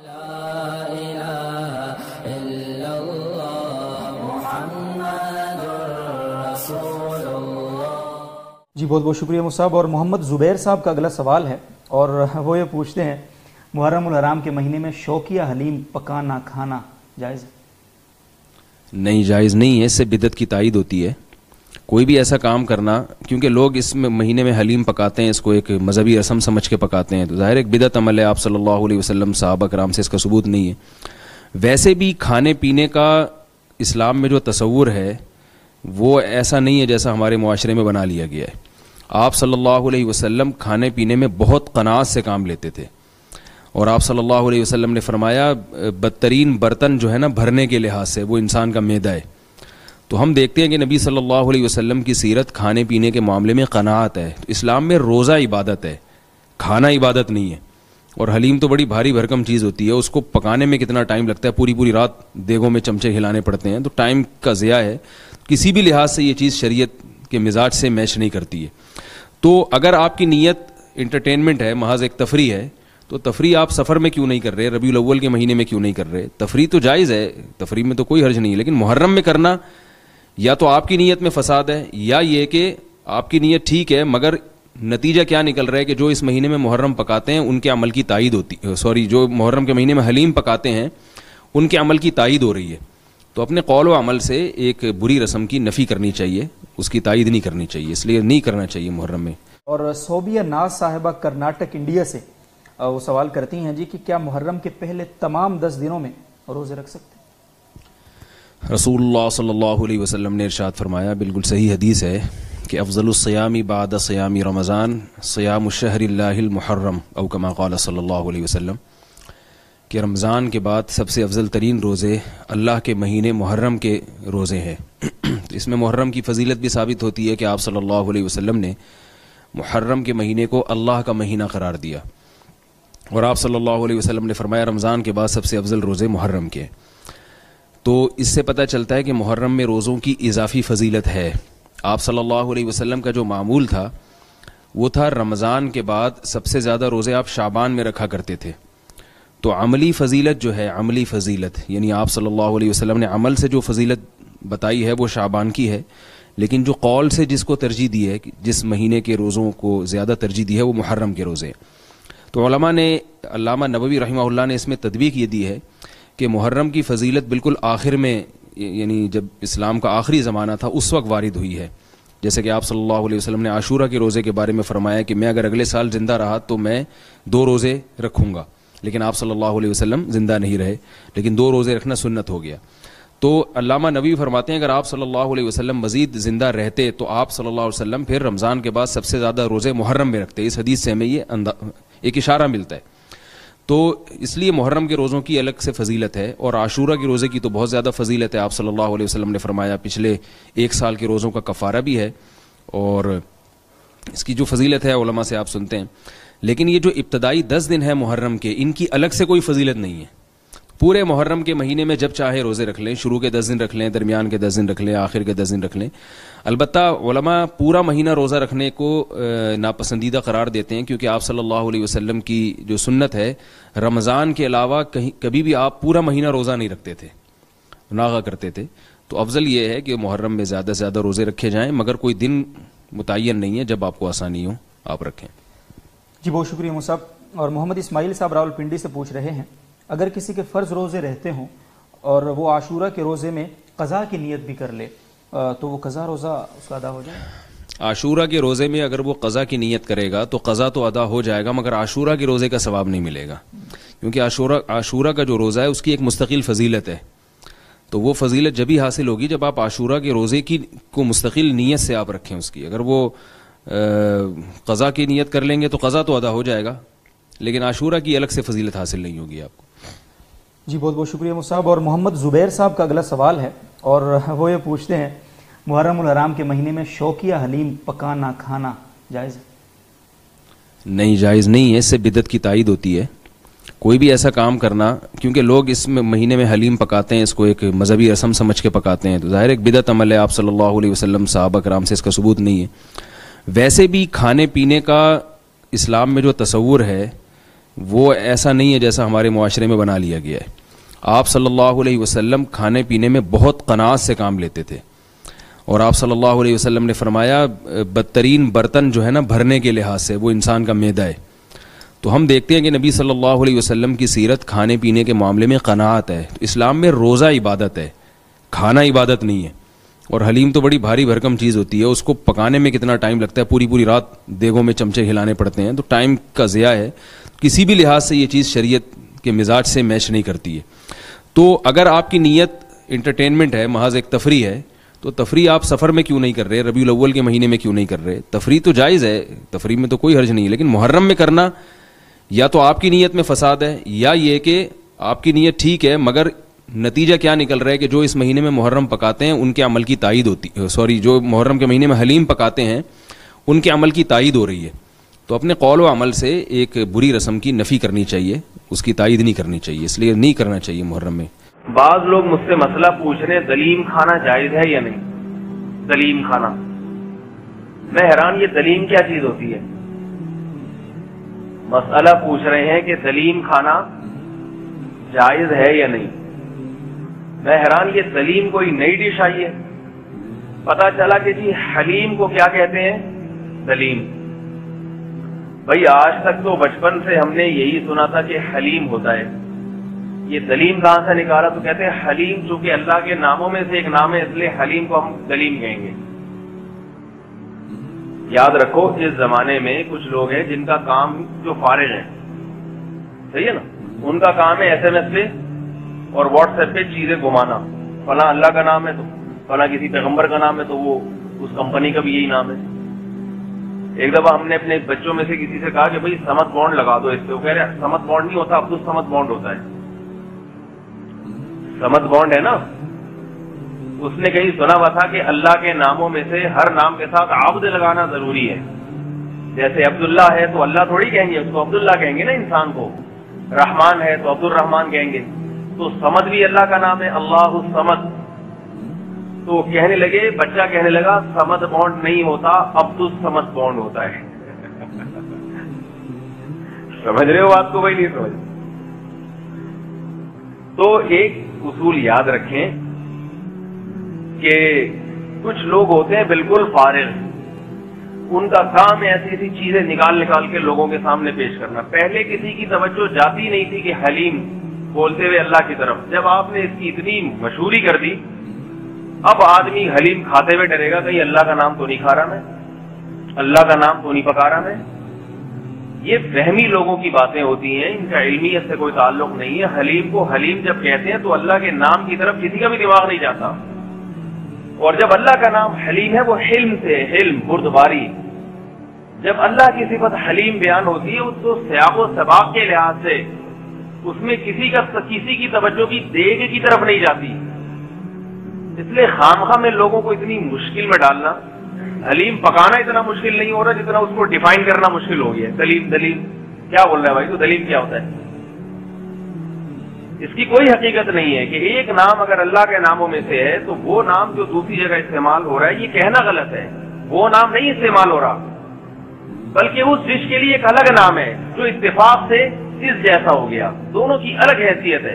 جی بہت بہت شکریہ مصعب. اور محمد زبیر صاحب کا اگلا سوال ہے اور وہ یہ پوچھتے ہیں محرم الحرام کے مہینے میں شوقیہ حلیم پکانا کھانا جائز ہے؟ نہیں، جائز نہیں ہے. اس سے بدعت کی تائید ہوتی ہے. کوئی بھی ایسا کام کرنا، کیونکہ لوگ اس مہینے میں حلیم پکاتے ہیں، اس کو ایک مذہبی رسم سمجھ کے پکاتے ہیں، تو ظاہر ایک بدعت عمل ہے. آپ صلی اللہ علیہ وسلم صحابہ کرام سے اس کا ثبوت نہیں ہے. ویسے بھی کھانے پینے کا اسلام میں جو تصور ہے وہ ایسا نہیں ہے جیسا ہمارے معاشرے میں بنا لیا گیا ہے. آپ صلی اللہ علیہ وسلم کھانے پینے میں بہت قناعت سے کام لیتے تھے، اور آپ صلی اللہ علیہ وسلم نے فرمایا بدترین برتن جو ہے نا بھرنے کے لحاظ سے وہ انسان کا معدہ ہے. تو ہم دیکھتے ہیں کہ نبی صلی اللہ علیہ وسلم کی سیرت کھانے پینے کے معاملے میں قناعت ہے. تو اسلام میں روزہ عبادت ہے، کھانا عبادت نہیں ہے. اور حلیم تو بڑی بھاری بھرکم چیز ہوتی ہے، اس کو پکانے میں کتنا ٹائم لگتا ہے، پوری رات دیگوں میں چمچے ہلانے پڑتے ہیں، تو ٹائم کا ضیاع ہے. کسی بھی لحاظ سے یہ چیز شریعت کے مزاج سے میچ نہیں کرتی ہے. تو اگر آپ کی نیت انٹرٹینمنٹ ہے، محض ایک تفریح ہے، تو تفریح آپ سفر میں کیوں نہیں کر رہے، ربیع الاول کے مہینے میں کیوں نہیں کر رہے؟ تفریح تو جائز ہے، تفریح میں تو کوئی حرج نہیں ہے، لیکن محرم میں کرنا یا تو آپ کی نیت میں فساد ہے، یا یہ کہ آپ کی نیت ٹھیک ہے مگر نتیجہ کیا نکل رہا ہے کہ جو اس مہینے میں محرم پکاتے ہیں ان کے عمل کی تائید ہوتی جو محرم کے مہینے میں حلیم پکاتے ہیں ان کے عمل کی تائید ہو رہی ہے. تو اپنے قول و عمل سے ایک بری رسم کی نفی کرنی چاہیے، اس کی تائید نہیں کرنی چاہیے، اس لیے نہیں کرنا چاہیے محرم میں. اور صوبیہ ناز صاحبہ کرناٹک انڈیا سے وہ سوال کرتی ہیں جی کہ کیا محرم کے پہلے تمام 10 دنوں میں روزے رکھ سکتے ہیں؟ رسول اللہ صلی اللہ علیہ وسلم نے ارشاد فرمایا، بالکل صحیح حدیث ہے کہ افضل الصیام بعد صیام رمضان صیام الشہر اللہ المحرم او کما قال صلی اللہ علیہ وسلم، کہ رمضان کے بعد سب سے افضل ترین روزے اللہ کے مہینے محرم کے روزے ہیں. اس میں محرم کی فضیلت بھی ثابت ہوتی ہے کہ آپ صلی اللہ علیہ وسلم نے محرم کے مہینے کو اللہ کا مہینہ قرار دیا، اور آپ صلی اللہ علیہ وسلم نے فرمایا رمضان کے بعد سب سے افضل روزے محرم کے. تو اس سے پتہ چلتا ہے کہ محرم میں روزوں کی اضافی فضیلت ہے. آپ صلی اللہ علیہ وسلم کا جو معمول تھا وہ تھا رمضان کے بعد سب سے زیادہ روزے آپ شعبان میں رکھا کرتے تھے. تو عملی فضیلت جو ہے، عملی فضیلت یعنی آپ صلی اللہ علیہ وسلم نے عمل سے جو فضیلت بتائی ہے وہ شعبان کی ہے، لیکن جو قول سے جس کو ترجیح دی ہے، جس مہینے کے روزوں کو زیادہ ترجیح دی ہے وہ محرم کے روزے. تو علماء نے، علامہ نووی رحمہ اللہ نے اس میں تطبیق یہ دی ہے کہ محرم کی فضیلت بالکل آخر میں، یعنی جب اسلام کا آخری زمانہ تھا اس وقت وارد ہوئی ہے. جیسے کہ آپ صلی اللہ علیہ وسلم نے عاشورہ کے روزے کے بارے میں فرمایا کہ میں اگر اگلے سال زندہ رہا تو میں 2 روزے رکھوں گا، لیکن آپ صلی اللہ علیہ وسلم زندہ نہیں رہے، لیکن 2 روزے رکھنا سنت ہو گیا. تو علامہ نووی فرماتے ہیں اگر آپ صلی اللہ علیہ وسلم مزید زندہ رہتے تو آپ صلی اللہ علیہ وسلم پھر رمضان کے بعد سب سے زیادہ روزے محرم میں رکھتے. اس حدیث سے ہمیں یہ ایک اشارہ ملتا ہے. تو اس لیے محرم کے روزوں کی الگ سے فضیلت ہے، اور عاشورہ کے روزے کی تو بہت زیادہ فضیلت ہے. آپ صلی اللہ علیہ وسلم نے فرمایا پچھلے 1 سال کے روزوں کا کفارہ بھی ہے، اور اس کی جو فضیلت ہے علماء سے آپ سنتے ہیں. لیکن یہ جو ابتدائی 10 دن ہے محرم کے، ان کی الگ سے کوئی فضیلت نہیں ہے. پورے محرم کے مہینے میں جب چاہے روزے رکھ لیں، شروع کے 10 دن رکھ لیں، درمیان کے 10 دن رکھ لیں، آخر کے 10 دن رکھ لیں. البتہ علماء پورا مہینہ روزہ رکھنے کو ناپسندیدہ قرار دیتے ہیں، کیونکہ آپ صلی اللہ علیہ وسلم کی جو سنت ہے رمضان کے علاوہ کبھی بھی آپ پورا مہینہ روزہ نہیں رکھتے تھے، ناغہ کرتے تھے. تو افضل یہ ہے کہ محرم میں زیادہ سے زیادہ روزے رکھے جائیں، مگر کوئی دن متعین نہیں ہے، جب آپ کو آسانی ہو آپ رکھیں. جی بہت شکریہ مصعب. اور محمد اسماعیل صاحب راولپنڈی سے پوچھ رہے ہیں اگر کسی کے فرض روزے رہتے ہوں اور وہ عاشورہ کے روزے میں قضا کی نیت بھی کر لے تو وہ قضا روزہ اس کا ادا ہو جائے؟ عاشورہ کے روزے میں اگر وہ قضا کی نیت کرے گا تو قضا تو ادا ہو جائے گا، مگر عاشورہ کے روزے کا ثواب نہیں ملے گا، کیونکہ عاشورہ کا جو روزہ ہے اس کی ایک مستقل فضیلت ہے. تو وہ فضیلت جب ہی حاصل ہوگی جب آپ عاشورہ کے روزے کی کو مستقل نیت سے آپ رکھیں اس کی. اگر وہ قضا کی نیت کر لیں گے تو قضا تو ادا ہو جائے گا، لیکن عاشورہ کی الگ سے فضیلت حاصل نہیں ہوگی آپ کو. جی بہت بہت شکریہ مصعب. اور محمد زبیر صاحب کا اگلا سوال ہے اور وہ یہ پوچھتے ہیں محرم الحرام کے مہینے میں شوقیہ حلیم پکانا کھانا جائز ہے؟ نہیں، جائز نہیں ہے. اس سے بدعت کی تائید ہوتی ہے. کوئی بھی ایسا کام کرنا، کیونکہ لوگ اس مہینے میں حلیم پکاتے ہیں، اس کو ایک مذہبی رسم سمجھ کے پکاتے ہیں، تو ظاہر ایک بدعت عمل ہے. آپ صلی اللہ علیہ وسلم صحابہ کرام سے اس کا ثبوت نہیں ہے. ویسے بھی کھانے پینے کا اسلام میں جو تصور ہے وہ ایسا نہیں ہے جیسا ہمارے معاشرے میں بنا لیا گیا ہے. آپ صلی اللہ علیہ وسلم کھانے پینے میں بہت قناعت سے کام لیتے تھے, اور آپ صلی اللہ علیہ وسلم نے فرمایا بدترین برتن جو ہے نا بھرنے کے لحاظ سے وہ انسان کا معدہ ہے. تو ہم دیکھتے ہیں کہ نبی صلی اللہ علیہ وسلم کی سیرت کھانے پینے کے معاملے میں قناعت ہے. تو اسلام میں روزہ عبادت ہے, کھانا عبادت نہیں ہے. اور حلیم تو بڑی بھاری بھرکم چیز ہوتی ہے, اس کو پکانے میں کتنا ٹائم لگتا ہے, پوری پوری رات دیگوں میں چمچے ہلانے پڑتے ہیں, تو ٹائم کا ضیاع ہے. کسی بھی لحاظ سے یہ چیز شریعت کے مزاج سے میچ نہیں کرتی ہے. تو اگر آپ کی نیت انٹرٹینمنٹ ہے, محض ایک تفریح ہے, تو تفریح آپ سفر میں کیوں نہیں کر رہے, ربیع الاول کے مہینے میں کیوں نہیں کر رہے؟ تفریح تو جائز ہے, تفریح میں تو کوئی حرج نہیں ہے, لیکن محرم میں کرنا یا تو آپ کی نیت میں فساد ہے, یا یہ کہ آپ کی نیت ٹھیک ہے مگر نتیجہ کیا نکل رہا ہے کہ جو اس مہینے میں محرم پکاتے ہیں ان کے عمل کی تائید ہوتی, جو محرم کے مہینے میں حلیم پکاتے ہیں ان کے عمل کی تائید ہو رہی ہے. تو اپنے قول و عمل سے ایک بری رسم کی نفی کرنی چاہیے, اس کی تائید نہیں کرنی چاہیے, اس لیے نہیں کرنا چاہیے محرم میں. بعض لوگ مجھ سے مسئلہ پوچھ رہے ہیں دلیم کھانا جائز ہے یا نہیں. دلیم کھانا, میں حیران یہ دلیم کیا چیز ہوتی ہے. مسئلہ پوچھ رہے ہیں کہ دلیم کھانا جائز ہے یا نہیں. میں حیران یہ دلیم کوئی نئی ڈش آئی ہے. پتا چلا کہ جی حلیم کو کیا کہتے ہیں, دلیم. بھائی آج تک تو بچپن سے ہم نے یہی سنا تھا کہ حلیم ہوتا ہے. یہ دلیم کہاں سے نکالا؟ تو کہتے ہیں حلیم چونکہ اللہ کے ناموں میں سے ایک نام ہے اس لیے حلیم کو ہم دلیم کہیں گے. یاد رکھو اس زمانے میں کچھ لوگ ہیں جن کا کام جو فارغ ہے, صحیح ہے نا, ان کا کام ہے ایس ایم ایس پہ اور واٹس ایپ پہ چیزیں گھمانا. فلاں اللہ کا نام ہے تو فلاں کسی پیغمبر کا نام ہے تو وہ اس کمپنی کا بھی یہی نام ہے. ایک دفعہ ہم نے اپنے بچوں میں سے کسی سے کہا کہ بھائی سمت بانڈ لگا دو اس پہ. وہ کہہ رہے سمت بانڈ نہیں ہوتا, عبدالصمد بانڈ ہوتا ہے. سمت بانڈ ہے نا, اس نے کہیں سنا ہوا تھا کہ اللہ کے ناموں میں سے ہر نام کے ساتھ عبد لگانا ضروری ہے. جیسے عبداللہ ہے تو اللہ تھوڑی کہیں گے, اس کو عبداللہ کہیں گے نا انسان کو. رحمان ہے تو عبد الرحمان کہیں گے. تو سمد بھی اللہ کا نام ہے, اللہ الصمد. تو کہنے لگے, بچہ کہنے لگا سمد بانڈ نہیں ہوتا, عبد الصمد بانڈ ہوتا ہے. سمجھ رہے ہو بات کو بھائی, نہیں سمجھ؟ تو ایک اصول یاد رکھیں کہ کچھ لوگ ہوتے ہیں بالکل فارغ, ان کا کام ہے ایسی ایسی چیزیں نکال کے لوگوں کے سامنے پیش کرنا. پہلے کسی کی توجہ جاتی نہیں تھی کہ حلیم بولتے ہوئے اللہ کی طرف. جب آپ نے اس کی اتنی مشہوری کر دی, اب آدمی حلیم کھاتے ہوئے ڈرے گا کہیں اللہ کا نام تو نہیں کھا رہا میں, اللہ کا نام تو نہیں پکا رہا میں. یہ وہمی لوگوں کی باتیں ہوتی ہیں, ان کا علمیت سے کوئی تعلق نہیں ہے. حلیم کو حلیم جب کہتے ہیں تو اللہ کے نام کی طرف کسی کا بھی دماغ نہیں جاتا. اور جب اللہ کا نام حلیم ہے وہ حلم سے, حلم بردباری. جب اللہ کی صفت حلیم بیان ہوتی ہے تو سیاق و سباق کے لحاظ سے اس میں کسی کی توجہ کی دیگ کی طرف نہیں جاتی. اس لیے خامخواہ میں لوگوں کو اتنی مشکل میں ڈالنا. حلیم پکانا اتنا مشکل نہیں ہو رہا جتنا اس کو ڈیفائن کرنا مشکل ہو گیا. دلیم کیا بول رہا ہے بھائی, تو دلیم کیا ہوتا ہے؟ اس کی کوئی حقیقت نہیں ہے کہ ایک نام اگر اللہ کے ناموں میں سے ہے تو وہ نام جو دوسری جگہ استعمال ہو رہا ہے یہ کہنا غلط ہے. وہ نام نہیں استعمال ہو رہا, بلکہ اس ڈش کے لیے ایک الگ نام ہے جو اتفاق سے اس جیسا ہو گیا. دونوں کی الگ حیثیت ہے.